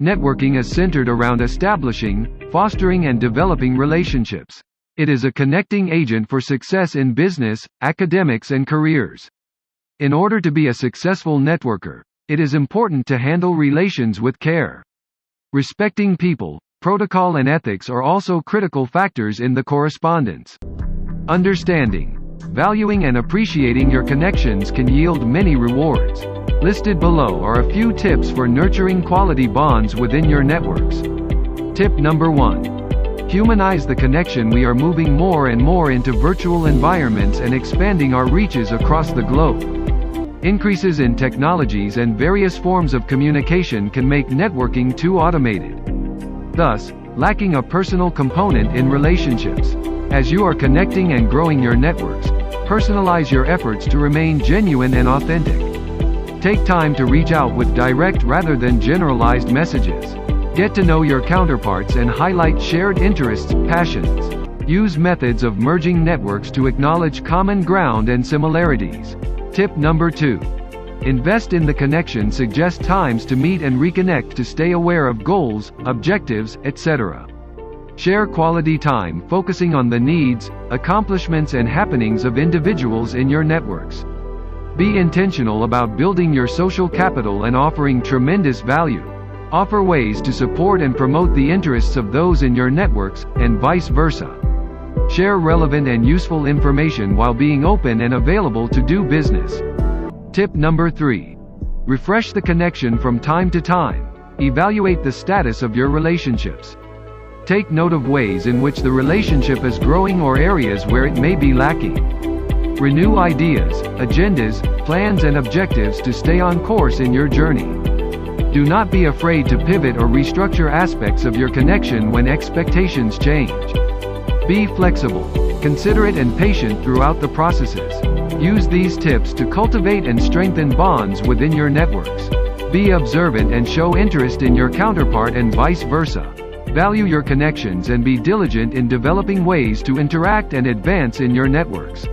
Networking is centered around establishing, fostering and developing relationships. It is a connecting agent for success in business, academics and careers. In order to be a successful networker, it is important to handle relations with care. Respecting people, protocol and ethics are also critical factors in the correspondence. Understanding, valuing and appreciating your connections can yield many rewards. Listed below are a few tips for nurturing quality bonds within your networks. Tip number 1. Humanize the connection. We are moving more and more into virtual environments and expanding our reaches across the globe. Increases in technologies and various forms of communication can make networking too automated, thus lacking a personal component in relationships. As you are connecting and growing your networks, personalize your efforts to remain genuine and authentic. Take time to reach out with direct rather than generalized messages. Get to know your counterparts and highlight shared interests, passions. Use methods of merging networks to acknowledge common ground and similarities. Tip number 2. Invest in the connection. Suggest times to meet and reconnect to stay aware of goals, objectives, etc. Share quality time focusing on the needs, accomplishments and happenings of individuals in your networks. Be intentional about building your social capital and offering tremendous value. Offer ways to support and promote the interests of those in your networks, and vice versa. Share relevant and useful information while being open and available to do business. Tip number 3. Refresh the connection from time to time. Evaluate the status of your relationships. Take note of ways in which the relationship is growing or areas where it may be lacking. Renew ideas, agendas, plans and objectives to stay on course in your journey. Do not be afraid to pivot or restructure aspects of your connection when expectations change. Be flexible, considerate and patient throughout the processes. Use these tips to cultivate and strengthen bonds within your networks. Be observant and show interest in your counterpart and vice versa. Value your connections and be diligent in developing ways to interact and advance in your networks.